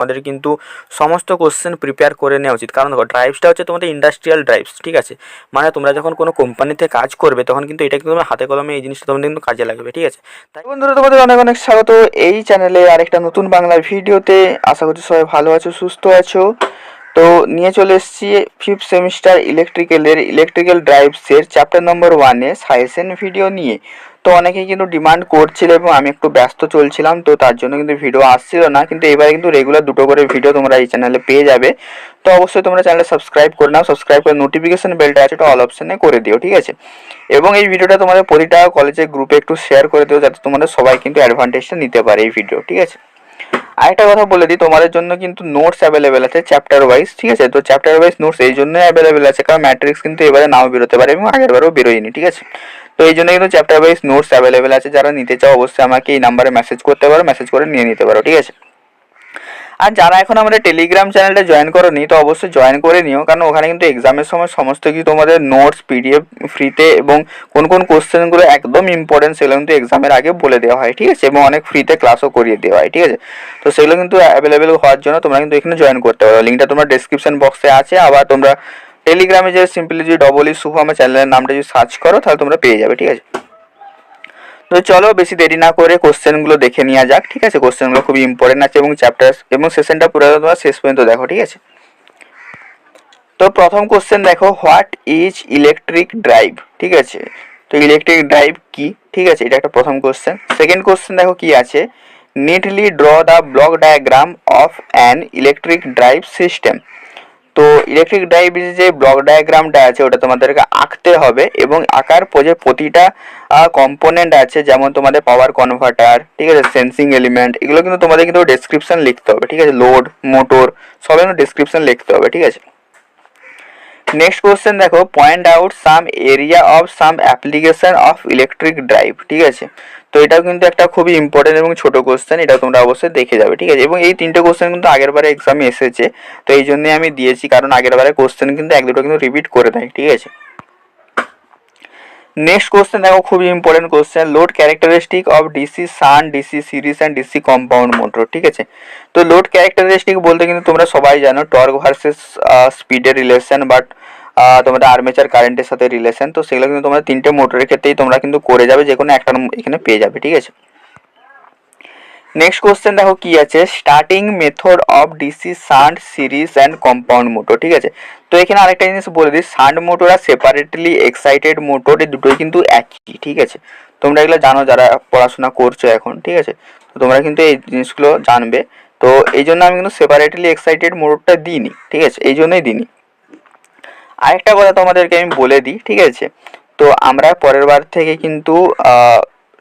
আমাদের কিন্তু সমস্ত কোশ্চেন প্রিপেয়ার করে নেওয়া উচিত। কারণ দেখো ড্রাইভসটা হচ্ছে তোমাদের ইন্ডাস্ট্রিয়াল ড্রাইভস, ঠিক আছে, মানে তোমরা যখন কোনো কোম্পানিতে কাজ করবে তখন কিন্তু এটা কিন্তু হাতে কলমে এই জিনিসটা তোমাদের কিন্তু কাজে লাগবে, ঠিক আছে। তাই বন্ধুরা, তোমাদের অনেক অনেক স্বাগত এই চ্যানেলে আরেকটা নতুন বাংলা ভিডিওতে। আশা করছি সবাই ভালো আছো, সুস্থ আছো। তো নিয়ে চলে এসেছি 5th সেমিস্টার ইলেকট্রিক্যাল ড্রাইভসের চ্যাপ্টার নম্বর 1-এ সাজেশন ভিডিও নিয়ে। তো অনেকেই কিন্তু ডিমান্ড করছিল এবং আমি একটু ব্যস্ত চলছিলাম, তো তার জন্য কিন্তু ভিডিও আসছিল না। কিন্তু এবারে কিন্তু রেগুলার 2টো করে ভিডিও তোমরা এই চ্যানেলে পেয়ে যাবে। তো অবশ্যই তোমরা চ্যানেলে সাবস্ক্রাইব করে নাও, সাবস্ক্রাইব করে নোটিফিকেশন বেলটা আছে ওটা অল অপশনে করে দিও, ঠিক আছে। এবং এই ভিডিওটা তোমাদের প্রতিটা কলেজের গ্রুপে একটু শেয়ার করে দিও, যাতে তোমাদের সবাই কিন্তু অ্যাডভান্টেজটা নিতে পারে এই ভিডিও, ঠিক আছে। আরেকটা কথা বলে দিই, তোমাদের জন্য কিন্তু নোটস অ্যাভেলেবেল আছে চ্যাপ্টার ওয়াইজ, ঠিক আছে। তো চ্যাপ্টার ওয়াইজ নোটস এই জন্যই অ্যাভেলেবেল আছে কারণ ম্যাট্রিক্স কিন্তু এবারে নাও বেরোতে পারে এবং আগের বারেও বেরোয়নি, ঠিক আছে। তো এই জন্য কিন্তু চ্যাপ্টার ওয়াইজ নোটস অ্যাভেলেবেল আছে। যারা নিতে চাও অবশ্যই আমাকে এই নাম্বারে মেসেজ করতে পারো, মেসেজ করে নিয়ে নিতে পারো, ঠিক আছে। আর যারা এখন আমাদের টেলিগ্রাম চ্যানেলটা জয়েন করোনি তো অবশ্যই জয়েন করে নিও, কারণ ওখানে কিন্তু এক্সামের সময় সমস্ত কিছু তোমাদের নোটস পিডিএফ ফ্রিতে এবং কোন কোন কোশ্চেনগুলো একদম ইম্পর্টেন্ট সেগুলো কিন্তু এক্সামের আগে বলে দেওয়া হয়, ঠিক আছে, এবং অনেক ফ্রিতে ক্লাসও করিয়ে দেওয়া হয়, ঠিক আছে। তো সেগুলো কিন্তু অ্যাভেলেবেল হওয়ার জন্য তোমরা কিন্তু এখানে জয়েন করতে পারো। লিঙ্কটা তোমার ডেসক্রিপশন বক্সে আছে। আবার তোমরা টেলিগ্রামে যে সিম্পলি যদি শুভ আমার চ্যানেলের নামটা যদি সার্চ করো তাহলে তোমরা পেয়ে যাবে, ঠিক আছে। তো চলো বেশি দেরি না করে কোশ্চেনগুলো দেখে নেওয়া যাক, ঠিক আছে। কোশ্চেনগুলো খুবই ইম্পর্টেন্ট আছে এবং চ্যাপ্টার এবং সেশনটা পুরো তোমরা শেষ পর্যন্ত দেখো, ঠিক আছে। তো প্রথম কোশ্চেন দেখো, হোয়াট ইজ ইলেকট্রিক ড্রাইভ, ঠিক আছে। তো ইলেকট্রিক ড্রাইভ কি, ঠিক আছে, এটা একটা প্রথম কোশ্চেন। সেকেন্ড কোশ্চেন দেখো কি আছে, neatly draw the block diagram of an electric drive system. তো ইলেকট্রিক ড্রাইভের যে ব্লক ডায়াগ্রামটা আছে ওটা তোমাদেরকে আঁকতে হবে এবং আঁকার যে প্রতিটা কম্পোনেন্ট আছে, যেমন তোমাদের পাওয়ার কনভার্টার, ঠিক আছে, সেন্সিং এলিমেন্ট, এগুলো কিন্তু তোমাদের কিন্তু ডেসক্রিপশন লিখতে হবে, ঠিক আছে। লোড, মোটর, সব কিন্তু ডেসক্রিপশন লিখতে হবে, ঠিক আছে। নেক্সট কোশ্চেন দেখো, point out some area of some application of electric drive, ঠিক আছে। তো এটাও কিন্তু একটা খুবই ইম্পর্টেন্ট এবং ছোট কোশ্চেন, এটা তোমরা অবশ্যই দেখে যাবে, ঠিক আছে। এবং এই তিনটে কোশ্চেন কিন্তু আগের বারে এক্সামে এসেছে, তো এই জন্যই আমি দিয়েছি, কারণ আগের বারে কোশ্চেন কিন্তু এক দুটো কিন্তু রিপিট করে দেয়, ঠিক আছে। নেক্সট কোশ্চেন দেখো খুবই important question, load characteristic of DC shunt, DC series and DC compound motor, ঠিক আছে। তো লোড ক্যারেক্টারিস্টিক বলতে কিন্তু তোমরা সবাই জানো টর্ক ভার্সেস স্পিডের রিলেশন, বাট তোমাদের আর্মেচার কারেন্টের সাথে রিলেশন। তো সেগুলো কিন্তু তোমরা তিনটে মোটরের ক্ষেত্রেই তোমরা কিন্তু করে যাবে, যে কোনো একটা এখানে পেয়ে যাবে, ঠিক আছে। নেক্সট কোশ্চেন দেখো কি আছে, starting method of DC shunt, series and compound motor, ঠিক আছে। তো এখানে আরেকটা জিনিস বলে দিই, শান্ট মোটর আর সেপারেটলি এক্সাইটেড মোটর এই দুটোই কিন্তু একই, ঠিক আছে। তোমরা এগুলো জানো যারা পড়াশোনা করছো এখন, ঠিক আছে। তো তোমরা কিন্তু এই জিনিসগুলো জানবে। তো এই জন্য আমি কিন্তু সেপারেটলি এক্সাইটেড মোটরটা দিইনি, ঠিক আছে, এই জন্যই দিইনি। আরেকটা কথা তোমাদেরকে আমি বলে দিই, ঠিক আছে। তো আমরা পরের বার থেকে কিন্তু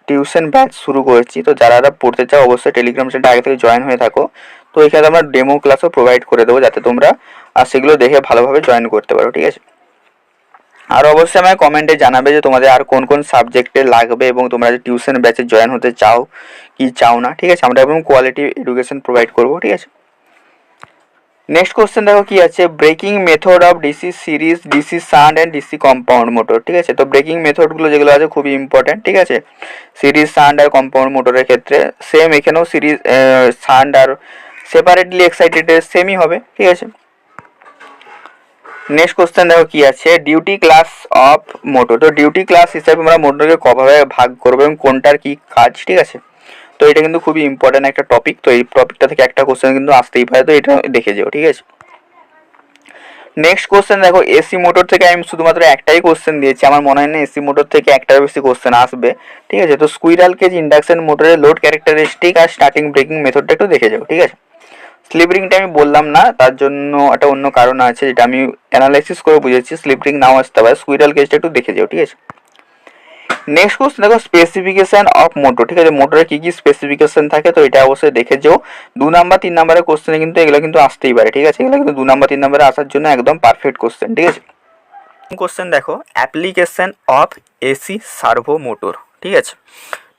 টিউশন ব্যাচ শুরু করেছি। তো যারা পড়তে চাও অবশ্যই টেলিগ্রাম চ্যানেলটা আগে থেকে জয়েন হয়ে থাকো। তো এখানে আমরা ডেমো ক্লাসও প্রোভাইড করে দেবো, যাতে তোমরা সেগুলো দেখে ভালোভাবে জয়েন করতে পারো, ঠিক আছে। আর অবশ্যই আমাকে কমেন্টে জানাবে যে তোমাদের আর কোন কোন সাবজেক্টে লাগবে এবং তোমরা যে টিউশন ব্যাচে জয়েন হতে চাও কি চাও না, ঠিক আছে। আমরা এবং কোয়ালিটি এডুকেশন প্রোভাইড করবো, ঠিক আছে। নেক্সট কোশ্চেন দেখো কি আছে, breaking method of DC series, DC shunt and DC compound motor, ঠিক আছে। তো ব্রেকিং মেথডগুলো যেগুলো আছে খুবই ইম্পর্টেন্ট, ঠিক আছে। সিরিজ শান্ট আর কম্পাউন্ড মোটরের ক্ষেত্রে সেম, এখানেও সিরিজ শান্ট আর সেপারেটলি এক্সাইটেড সেমই হবে, ঠিক আছে। নেক্সট কোশ্চেন দেখো কি আছে, ডিউটি ক্লাস অফ মোটর। তো ডিউটি ক্লাস হিসাবে আমরা মোটরকে কভাবে ভাগ করবো এবং কোনটার কি কাজ, ঠিক আছে। তো এটা কিন্তু খুবই ইম্পর্টেন্ট একটা টপিক। তো এই টপিকটা থেকে একটা কোশ্চেন কিন্তু আসতেই পারে, তো এটা দেখে যাও, ঠিক আছে। নেক্সট কোশ্চেন দেখো, এসি মোটর থেকে আমি শুধুমাত্র একটাই কোশ্চেন দিয়েছি, আমার মনে হয় না এসি মোটর থেকে একটার বেশি কোশ্চেন আসবে, ঠিক আছে। তো স্কুইরাল কেজ ইন্ডাকশন মোটরের load characteristic are starting breaking মেথডটা একটু দেখে যাও, ঠিক আছে। স্লিপ রিংটা আমি বললাম না, তার জন্য একটা অন্য কারণ আছে যেটা আমি অ্যানালাইসিস করে বুঝেছি, স্লিপ রিং নাও আসতে পারে। স্কুইরাল কেজটা একটু দেখে যাও, ঠিক আছে। নেক্সট কোশ্চেন দেখো, স্পেসিফিকেশন অফ মোটর, ঠিক আছে। মোটরের কি কি স্পেসিফিকেশন থাকে তো এটা অবশ্যই দেখে যাও। 2 নাম্বার 3 নাম্বারের কোশ্চেনে কিন্তু এগুলো কিন্তু আসতেই পারে, ঠিক আছে। এগুলো কিন্তু 2 নাম্বার 3 নাম্বারে আসার জন্য একদম পারফেক্ট কোশ্চেন, ঠিক আছে। কোশ্চেন দেখো, application of AC servo motor, ঠিক আছে।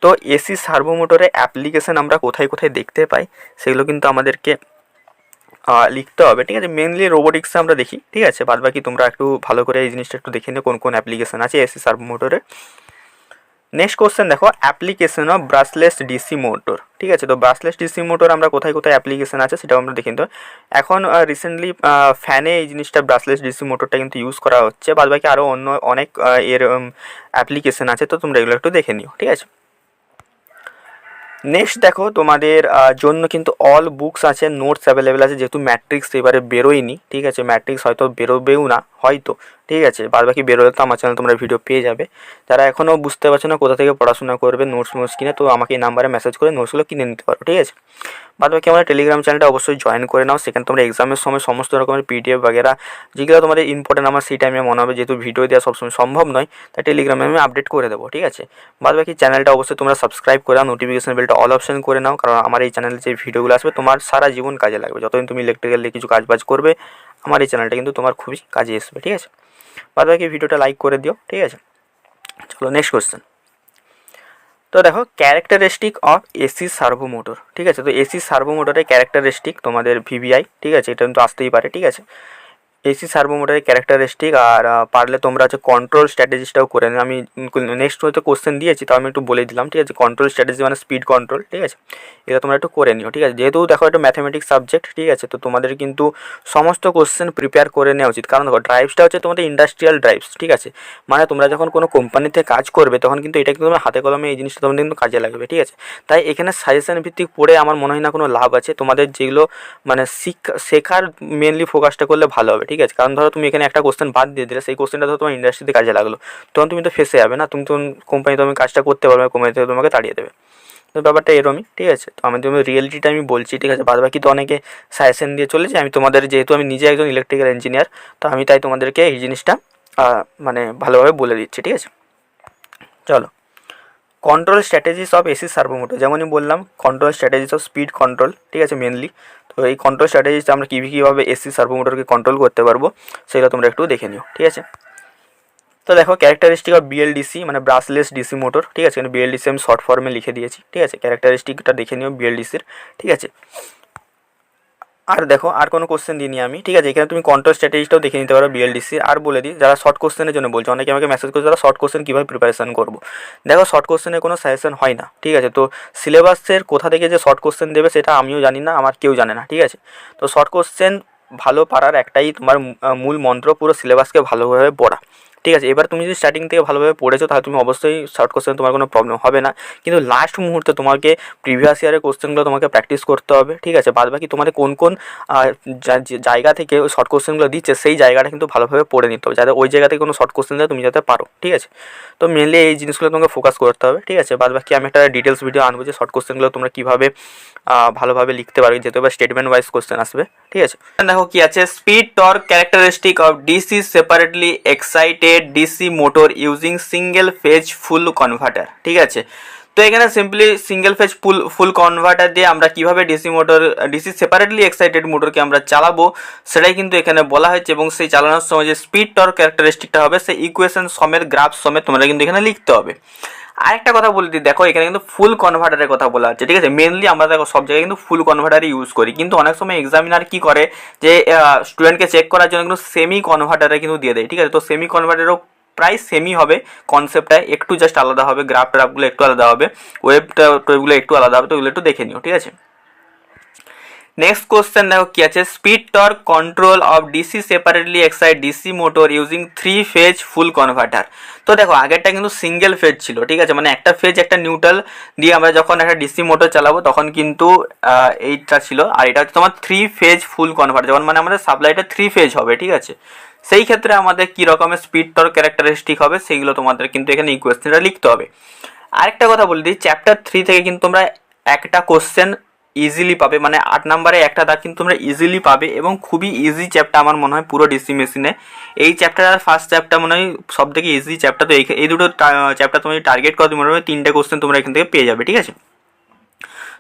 তো এসি সার্ভো মোটরের অ্যাপ্লিকেশন আমরা কোথায় কোথায় দেখতে পাই সেগুলো কিন্তু আমাদেরকে লিখতে হবে, ঠিক আছে। মেনলি রোবোটিক্সে আমরা দেখি, ঠিক আছে। বাদ বাকি তোমরা একটু ভালো করে এই জিনিসটা একটু দেখে নিও কোন কোন অ্যাপ্লিকেশন আছে এসি সার্ভো মোটরে। নেক্সট কোশ্চেন দেখো, application of brushless DC motor. ঠিক আছে, তো ব্রাশলেস ডিসি মোটর আমরা কোথায় কোথায় অ্যাপ্লিকেশন আছে সেটাও আমরা দেখে নিতে হবে। এখন রিসেন্টলি ফ্যানে এই জিনিসটা ব্রাশলেস ডিসি মোটরটা কিন্তু ইউজ করা হচ্ছে, বাদ বাকি আরও অন্য অনেক এর অ্যাপ্লিকেশন আছে, তো তোমরা এগুলো একটু দেখে নিও। ঠিক আছে, নেক্সট দেখো তোমাদের জন্য কিন্তু অল বুকস আছে, নোটস অ্যাভেলেবেল আছে, যেহেতু ম্যাট্রিক্স এবারে বেরোয়নি। ঠিক আছে, ম্যাট্রিক্স হয়তো বেরোবেও না হয়তো। ঠিক আছে, বাদ বাকি বেরোলে তো আমার চ্যানেল তোমরা ভিডিও পেয়ে যাবে। যারা এখনও বুঝতে পারছো না কোথা থেকে পড়াশোনা করবে নোটস কিনে, তো আমাকে এই নাম্বারে মেসেজ করে নোটসগুলো কিনে নিতে পারো। ঠিক আছে, বাদ বাকি আমার টেলিগ্রাম চ্যানেলটা অবশ্যই জয়েন করে নাও, সেখানে তোমরা এক্সামের সময় সমস্ত রকমের পিডিএফ বাগেরা যেগুলো তোমাদের ইম্পর্টেন্ট আমার সেই টাইমে মনে হবে, যেহেতু ভিডিও দেওয়া সবসময় সম্ভব নয়, তাই টেলিগ্রামে আমি আপডেট করে দেবো। ঠিক আছে, বাদ বাকি চ্যানেলটা অবশ্যই তোমরা সাবস্ক্রাইব করে নাও, নোটিফিকেশন বেলটা অল অপশন করে নাও, কারণ আমার এই চ্যানেলে যে ভিডিওগুলো আসবে তোমার সারা জীবন কাজে লাগবে। যতদিন তুমি ইলেকট্রিক্যাল কিছু কাজবাজ করবে, আমার এই চ্যানেলটা কিন্তু তোমার খুবই কাজে আসবে। ঠিক আছে, বাদ বাকি ভিডিওটা লাইক করে দিও। ঠিক আছে, চলো নেক্সট কোশ্চেন। তো দেখো, characteristic of AC servo motor. ঠিক আছে, তো এসি সার্ভো মোটরের ক্যারেক্টারিস্টিক তোমাদের ভিভিআই। ঠিক আছে, এটা কিন্তু আসতেই পারে। ঠিক আছে, এসি সার্ভো মোটরের ক্যারেক্টারিস্টিক, আর পারলে তোমরা হচ্ছে কন্ট্রোল স্ট্র্যাটেজিসটাও করে নিও। আমি নেক্সট হয়তো কোশ্চেন দিয়েছি, তো আমি একটু বলে দিলাম। ঠিক আছে, কন্ট্রোল স্ট্র্যাটেজি মানে স্পিড কন্ট্রোল। ঠিক আছে, এটা তোমরা একটু করে নিও। ঠিক আছে, যেহেতু দেখো এটা ম্যাথামেটিক্স সাবজেক্ট। ঠিক আছে, তো তোমাদের কিন্তু সমস্ত কোশ্চেন প্রিপেয়ার করে নেওয়া উচিত, কারণ দেখো ড্রাইভসটা হচ্ছে তোমাদের ইন্ডাস্ট্রিয়াল ড্রাইভস। ঠিক আছে, মানে তোমরা যখন কোনো কোম্পানিতে কাজ করবে তখন কিন্তু এটা কিন্তু তোমার হাতে কলমে এই জিনিসটা তোমাদের কিন্তু কাজে লাগবে। ঠিক আছে, তাই এখানে সাজেশন ভিত্তিক পড়ে আমার মনে হয় না কোনো লাভ আছে। তোমাদের যেগুলো মানে শেখার মেনলি ফোকাসটা করলে ভালো হবে। ঠিক আছে, কারণ ধরো তুমি এখানে একটা কোশ্চেন বাদ দিয়ে দিলে, সেই কোশ্চেনটা ধরো তোমার ইন্ডাস্ট্রিতে কাজে লাগলো, তখন তুমি তো ফেসে যাবে না, তুমি তখন কোম্পানি তুমি কাজটা করতে পারবে, কোম্পানি থেকে তোমাকে তাড়িয়ে দেবে। তো ব্যাপারটা এরমই। ঠিক আছে, তো আমি তুমি রিয়েলিটিটা আমি বলছি। ঠিক আছে, বাদ বাকি তো অনেকে সাজেশন দিয়ে চলেছে, আমি তোমাদের যেহেতু আমি নিজে একজন ইলেকট্রিক্যাল ইঞ্জিনিয়ার, তো আমি তাই তোমাদেরকে এই জিনিসটা মানে ভালোভাবে বলে দিচ্ছি। ঠিক আছে, চলো, control strategies of AC servo motor, যেমনই বললাম control strategies of speed control. ঠিক আছে, মেনলি তো এই কন্ট্রোল স্ট্র্যাটেজিস আমরা কীভাবে এসি সার্ভো মোটরকে কন্ট্রোল করতে পারবো সেটা তোমরা একটু দেখে নিও। ঠিক আছে, তো দেখো, ক্যারেক্টারিস্টিক অফ বিএলডিসি মানে ব্রাশলেস ডিসি মোটর। ঠিক আছে, এখানে বিএলডিসি আমি শর্ট ফর্মে লিখে দিয়েছি। ঠিক আছে, ক্যারেক্টারিস্টিকটা দেখে নিও বিএলডিসির। ঠিক আছে, আর দেখো আর কোনো কোশ্চেন দিইনি আমি। ঠিক আছে, এখানে তুমি কন্ট্রোল স্ট্র্যাটেজিটাও দেখে নিতে পারো বিএলডিসি। আর বলে দিই, যারা শর্ট কোশ্চেনের জন্য বলছো, অনেকে আমাকে মেসেজ করছে যারা শর্ট কোশ্চেন কীভাবে প্রিপারেশন করবো। দেখো, শর্ট কোশ্চেনের কোনো সাজেশন হয় না। ঠিক আছে, তো সিলেবাসের কোথা থেকে যে শর্ট কোশ্চেন দেবে সেটা আমিও জানি না, আমার কেউ জানে না। ঠিক আছে, তো শর্ট কোশ্চেন ভালো পারার একটাই তোমার মূল মন্ত্র, পুরো সিলেবাসকে ভালোভাবে পড়া। ঠিক আছে, এবার তুমি যদি স্টার্টিং থেকে ভালোভাবে পড়েছো তাহলে তুমি অবশ্যই শর্ট কোশ্চেন তোমার কোনো প্রবলেম হবে না, কিন্তু লাস্ট মুহূর্তে তোমাকে প্রিভিয়াস ইয়ারের কোশ্চেনগুলো তোমাকে প্র্যাকটিস করতে হবে। ঠিক আছে, বাদ বাকি তোমাদের কোন কোন জায়গা থেকে ওই শর্ট কোশ্চেনগুলো দিচ্ছে সেই জায়গাটা কিন্তু ভালোভাবে পড়ে নিতে হবে, যাতে ওই জায়গা থেকে কোনো শর্ট কোশ্চেন দেয় তুমি যাতে পারো। ঠিক আছে, তো মেনলি এই জিনিসগুলো তোমাকে ফোকাস করতে হবে। ঠিক আছে, বাদ বাকি আমি একটা ডিটেলস ভিডিও আনবো যে শর্ট কোশ্চেনগুলো তোমরা কীভাবে ভালোভাবে লিখতে পারবে, যেহেতু এবার স্টেটমেন্ট ওয়াইজ কোশ্চেন আসবে। ঠিক আছে, দেখো কি আছে, speed torque characteristic of DC separately excited DC motor using single phase full converter. ঠিক আছে, তো এখানে সিম্পলি সিঙ্গেল ফেজ ফুল কনভার্টার দিয়ে আমরা কিভাবে ডিসি সেপারেটলি এক্সাইটেড মোটরকে আমরা চালাবো সেটাই কিন্তু এখানে বলা হয়েছে, এবং সেই চালানোর সময় যে স্পিড টর্ক ক্যারেক্টারিস্টিকটা হবে সেই ইকুয়েশন সমেত গ্রাফ সমেত তোমরা কিন্তু এখানে লিখতে হবে। আরেকটা কথা বলে দিই, দেখো এখানে কিন্তু ফুল কনভার্টারের কথা বলা হচ্ছে। ঠিক আছে, মেনলি আমরা দেখো সব জায়গায় কিন্তু ফুল কনভার্টারই ইউজ করি, কিন্তু অনেক সময় এক্সামিনার কি করে যে স্টুডেন্টকে চেক করার জন্য কিন্তু সেমি কনভার্টারে কিন্তু দিয়ে দেয়। ঠিক আছে, তো সেমি কনভার্টারও প্রায় সেমই হবে, কনসেপ্টটা একটু জাস্ট আলাদা হবে, গ্রাফগুলো একটু আলাদা হবে, ওয়েবগুলো একটু আলাদা হবে, তো ওগুলো একটু দেখে নিও। ঠিক আছে, নেক্সট কোশ্চেন দেখো কি আছে, speed torque control of DC separately excite DC motor using 3 phase full converter. তো দেখো আগেরটা কিন্তু সিঙ্গেল ফেজ ছিল। ঠিক আছে, মানে একটা ফেজ একটা নিউট্রাল দিয়ে আমরা যখন একটা ডিসি মোটর চালাবো তখন কিন্তু এইটা ছিল, আর এটা হচ্ছে তোমার 3 ফেজ ফুল কনভার্টার, যখন মানে আমাদের সাপ্লাইটা 3 ফেজ হবে। ঠিক আছে, সেই ক্ষেত্রে আমাদের কী রকমের স্পিড টর্ক ক্যারেক্টারিস্টিক হবে সেইগুলো তোমাদের কিন্তু এখানে ইকুয়েশনটা লিখতে হবে। আরেকটা কথা বলে দিই, চ্যাপ্টার 3 থেকে কিন্তু তোমরা একটা কোশ্চেন ইজিলি পাবে, মানে 8 নম্বরে একটা দাগ কিন্তু তোমরা ইজিলি পাবে, এবং খুবই ইজি চ্যাপ্টার আমার মনে হয় পুরো ডিসি মেশিনে। এই চ্যাপ্টার আর ফার্স্ট চ্যাপ্টার মনে হয় সব থেকে ইজি চ্যাপ্টার, তো এই দুটো চ্যাপ্টার তুমি টার্গেট করো, মনে হবে 3টে কোশ্চেন তোমরা এখান থেকে পেয়ে যাবে। ঠিক আছে,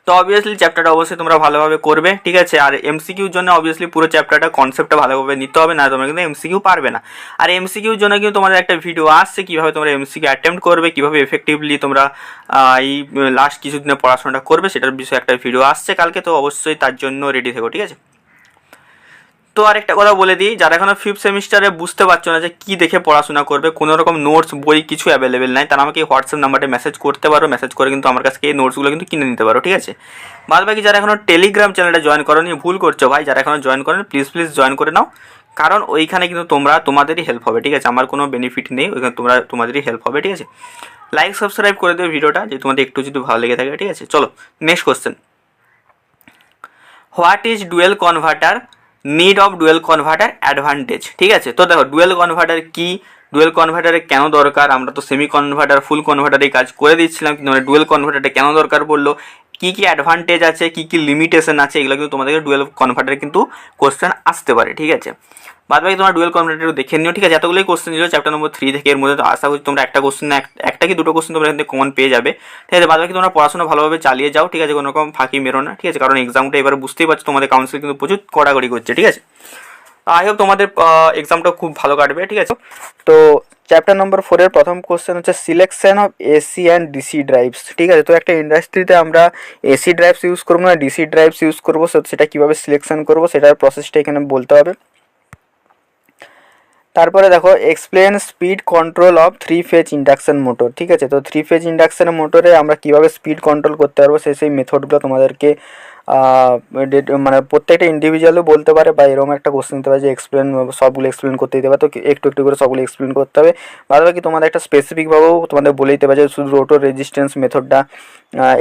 তো অবভিয়াসলি চ্যাপ্টারটা অবশ্যই তোমরা ভালোভাবে করবে। ঠিক আছে, আর এমসিকিউর জন্য অবভিয়াসলি পুরো চ্যাপ্টারটা কনসেপ্টটা ভালোভাবে নিতে হবে, না তোমরা কিন্তু এমসিকিউ পারবে না। আর এমসিকিউর জন্য কিন্তু তোমাদের একটা ভিডিও আসছে কীভাবে তোমরা এমসিকিউ অ্যাটেম্প্ট করবে, কীভাবে এফেক্টিভলি তোমরা এই লাস্ট কিছুদিনে পড়াশোনাটা করবে, সেটার বিষয়ে একটা ভিডিও আসছে কালকে, তো অবশ্যই তার জন্য রেডি থেকো। ঠিক আছে, তো আরেকটা কথা বলে দিই, যারা এখনো ফিফথ সেমিস্টারে বুঝতে পারছো না যে কী দেখে পড়াশোনা করবে, কোনো রকম নোটস বই কিছু অ্যাভেলেবেল নাই, তারা আমাকে হোয়াটসঅ্যাপ নাম্বারে মেসেজ করতে পারো, মেসেজ করে কিন্তু আমার কাছ থেকে এই নোটসগুলো কিন্তু কিনে নিতে পারো, ঠিক আছে। বাদ বাকি যারা এখনো টেলিগ্রাম চ্যানেলটা জয়েন করো নি, ভুল করছো ভাই, যারা এখনো জয়েন করেন প্লিজ জয়েন করে নাও, কারণ ওইখানে কিন্তু তোমাদেরই হেল্প হবে, ঠিক আছে। আমার কোনো বেনিফিট নেই, ওইখানে তোমাদেরই হেল্প হবে, ঠিক আছে। লাইক সাবস্ক্রাইব করে দেবে ভিডিওটা, যে তোমাদের একটু যদি ভালো লেগে থাকে, ঠিক আছে। চলো next question, what is dual converter, need of dual converter, advantage, ঠিক আছে। তো দেখো ডুয়েল কনভার্টার কি, ডুয়েল কনভার্টারে কেন দরকার, আমরা তো সেমি কনভার্টার ফুল কনভার্টারেই কাজ করে দিচ্ছিলাম, কিন্তু মানে ডুয়েল কনভার্টারটা কেন দরকার পড়লো, কী কী অ্যাডভান্টেজ আছে, কী কী লিমিটেশন আছে, এগুলো কিন্তু তোমাদেরকে ডুয়েল কনভার্টারে কিন্তু কোশ্চেন আসতে পারে, ঠিক আছে। বাদ বাকি তোমরা ডুয়েল কনভার্টার দেখে নিও, ঠিক আছে। এতগুলোই কোশ্চেন ছিল চ্যাপ্টার নম্বর 3 থেকে, এর মধ্যে তো আশা করছি তোমরা একটা কোশ্চেন একটা কি দুটো কোশ্চেন তোমরা এখান থেকে কমন পেয়ে যাবে, ঠিক আছে। বাদ বাকি তোমরা পড়াশোনা ভালোভাবে চালিয়ে যাও, ঠিক আছে, কোনো রকম ফাঁকি মেরো না, ঠিক আছে, কারণ এক্সামটা এবার বুঝতেই পারছো তোমাদের কাউন্সিল কিন্তু প্রচুর কড়াকড়ি করছে, ঠিক আছে। আই হোপ তোমাদের এক্সামটা খুব ভালো কাটবে, ঠিক আছে। তো চ্যাপ্টার নম্বর 4-এর প্রথম কোশ্চেন হচ্ছে selection of AC and DC drives, ঠিক আছে। তো একটা ইন্ডাস্ট্রিতে আমরা এসি ড্রাইভস ইউজ করবো না ডিসি ড্রাইভস ইউজ করবো, সেটা কীভাবে সিলেকশন করবো সেটার প্রসেসটা এখানে বলতে হবে। তারপরে দেখো explain speed control of 3 phase induction motor, ঠিক আছে। তো 3 ফেজ ইন্ডাকশন মোটরে আমরা কীভাবে স্পিড কন্ট্রোল করতে পারবো সেই মেথডগুলো তোমাদেরকে মানে প্রত্যেকটা ইন্ডিভিজুয়ালও বলতে পারে, বা এরকম একটা কোশ্চেন দিতে পারে যে সবগুলো এক্সপ্লেন করতে দিতে পারে, তো একটু একটু করে সবগুলো এক্সপ্লেন করতে হবে। বাদ বাকি তোমাদের একটা স্পেসিফিকভাবেও তোমাদের বলে দিতে পারে যে শুধু রোটো রেজিস্ট্যান্স মেথডটা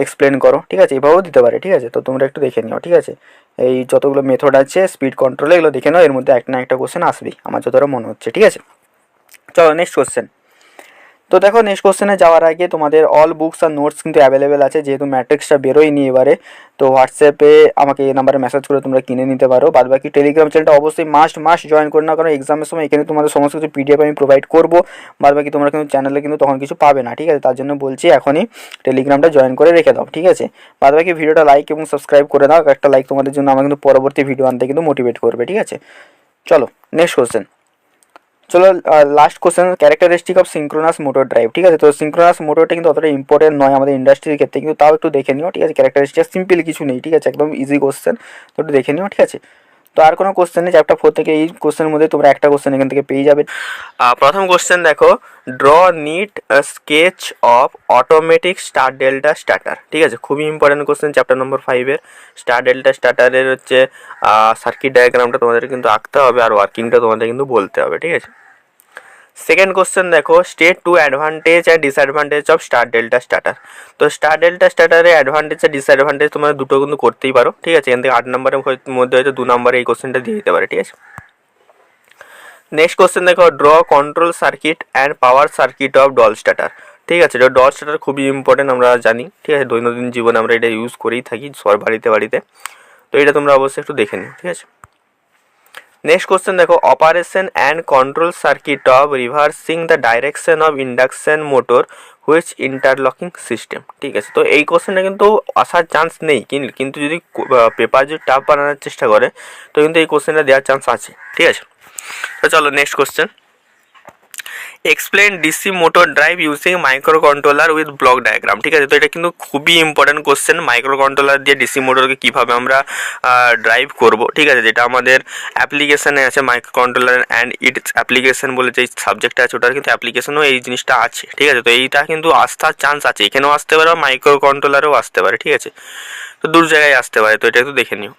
এক্সপ্লেন করো, ঠিক আছে, এভাবেও দিতে পারে, ঠিক আছে। তো তোমরা একটু দেখে নিও, ঠিক আছে। এই যতগুলো মেথড আছে স্পিড কন্ট্রোলে, এগুলো দেখে নাও, এর মধ্যে একটা না একটা কোশ্চেন আসবেই আমার যতটা মনে হচ্ছে, ঠিক আছে। চলো নেক্সট কোশ্চেন। তো দেখো নেক্সট কোশ্চেনে যাওয়ার আগে তোমাদের অল বুকস আর নোটস কিন্তু অ্যাভেলেবেল আছে, যেহেতু ম্যাট্রিক্সটা বেরোয়নি এবারে, তো হোয়াটসঅ্যাপে আমাকে এই নাম্বারে মেসেজ করে তোমরা কিনে নিতে পারো। বাদ বাকি টেলিগ্রাম চ্যানেলটা অবশ্যই মাস্ট জয়েন করে নাও, কারণ এক্সামের সময় এখানে তোমাদের সমস্ত কিছু পিডিএফ আমি প্রোভাইড করবো। বাদ বাকি তোমরা কিন্তু চ্যানেলে কিন্তু তখন কিছু পাবে না, ঠিক আছে, তার জন্য বলছি এখনই টেলিগ্রামটা জয়েন করে রেখে দাও, ঠিক আছে। বাদ বাকি ভিডিওটা লাইক এবং সাবস্ক্রাইব করে দাও, একটা লাইক তোমাদের জন্য আমার কিন্তু পরবর্তী ভিডিও আনতে কিন্তু মোটিভেট করবে, ঠিক আছে। চলো নেক্সট কোশ্চেন, চলো last question, characteristic of synchronous motor drive, ঠিক আছে। তো সিঙ্ক্রোনাস মোটরটা কিন্তু অতটা ইম্পর্টেন্ট নয় আমাদের ইন্ডাস্ট্রির ক্ষেত্রে, কিন্তু তাও একটু দেখে নিও, ঠিক আছে। ক্যারেক্টারিস্টিক সিম্পল কিছু নেই, ঠিক আছে, একদম ইজি কোশ্চেন, তো একটু দেখে নিও, ঠিক আছে। তো আর কোনো কোশ্চেন নেই, চ্যাপ্টার 4 থেকে এই কোশ্চেনের মধ্যে তোমরা একটা কোশ্চেন এখান থেকে পেয়ে যাবে। প্রথম কোশ্চেন দেখো, draw neat sketch of automatic star delta starter, ঠিক আছে, খুবই ইম্পর্টেন্ট কোশ্চেন চ্যাপ্টার নম্বর 5-এর। স্টার ডেল্টা স্টার্টারের হচ্ছে সার্কিট ডায়াগ্রামটা তোমাদের কিন্তু আঁকতে হবে, আর ওয়ার্কিংটা তোমাদের কিন্তু বলতে হবে, ঠিক আছে। সেকেন্ড কোশ্চেন দেখো, state 2 advantage and disadvantage of star delta starter. তো স্টার ডেল্টা স্টার্টারে অ্যাডভান্টেজ আর ডিসঅ্যাডভান্টেজ তোমরা দুটো কিন্তু করতেই পারো, ঠিক আছে। এখান থেকে 8 নম্বরের মধ্যে হয়তো 2 নম্বরে এই কোশ্চেনটা দিয়ে দিতে পারে, ঠিক আছে। নেক্সট কোশ্চেন দেখো, draw control circuit and power circuit of doll starter, ঠিক আছে। ডল স্টার্টার খুবই ইম্পর্টেন্ট, আমরা জানি, ঠিক আছে, দৈনন্দিন জীবনে আমরা এটা ইউজ করেই থাকি সব বাড়িতে, তো এটা তোমরা অবশ্যই একটু দেখে নিও, ঠিক আছে। নেক্সট কোশ্চেন দেখো, operation and control circuit of reversing the direction of induction motor which interlocking system, ঠিক আছে। তো এই কোশ্চেনটা কিন্তু আসার চান্স নেই, কিন্তু যদি পেপার যদি টাফ বানানোর চেষ্টা করে তো কিন্তু এই কোশ্চেনটা দেওয়ার চান্স আছে, ঠিক আছে। তো চলো next question, explain DC motor drive using micro controller with block diagram, ঠিক আছে। তো এটা কিন্তু খুবই ইম্পর্টেন্ট কোশ্চেন, মাইক্রো কন্ট্রোলার দিয়ে ডিসি মোটরকে কীভাবে আমরা ড্রাইভ করব, ঠিক আছে, যেটা আমাদের অ্যাপ্লিকেশানে আছে, micro controller and it's application বলে যে সাবজেক্টটা আছে ওটার কিন্তু অ্যাপ্লিকেশনও এই জিনিসটা আছে, ঠিক আছে। তো এইটা কিন্তু আসার চান্স আছে, এখানেও আসতে পারে, মাইক্রো কন্ট্রোলারেও আসতে পারে, ঠিক আছে, তো দূর জায়গায় আসতে পারে, তো এটা একটু দেখে নিও।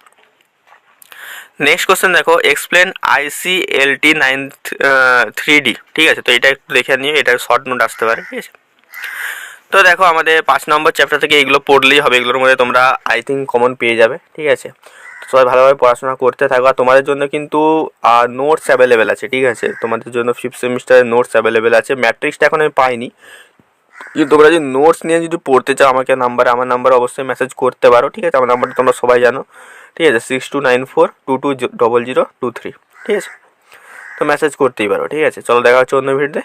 নেক্সট কোশ্চেন দেখো, এক্সপ্লেন ICLT93D, ঠিক আছে। তো এটা একটু দেখে নিও, এটা শর্ট নোট আসতে পারে, ঠিক আছে। তো দেখো আমাদের 5 নম্বর চ্যাপ্টার থেকে এগুলো পড়লেই হবে, এগুলোর মধ্যে তোমরা আই থিঙ্ক কমন পেয়ে যাবে, ঠিক আছে। সবাই ভালোভাবে পড়াশোনা করতে থাকো, আর তোমাদের জন্য কিন্তু নোটস অ্যাভেলেবেল আছে, ঠিক আছে, তোমাদের জন্য 5th সেমিস্টারের নোটস অ্যাভেলেবেল আছে। ম্যাট্রিক্সটা এখন আমি পাইনি, কিন্তু তোমরা যদি নোটস নিয়ে যদি পড়তে চাও আমার নাম্বারে অবশ্যই মেসেজ করতে পারো, ঠিক আছে। আমার নাম্বারটা তোমরা সবাই জানো, ঠিক আছে, 6294220023, ঠিক আছে। তো মেসেজ করতেই পারো, ঠিক আছে। চলো দেখা হচ্ছে অন্য ভিডিওতে।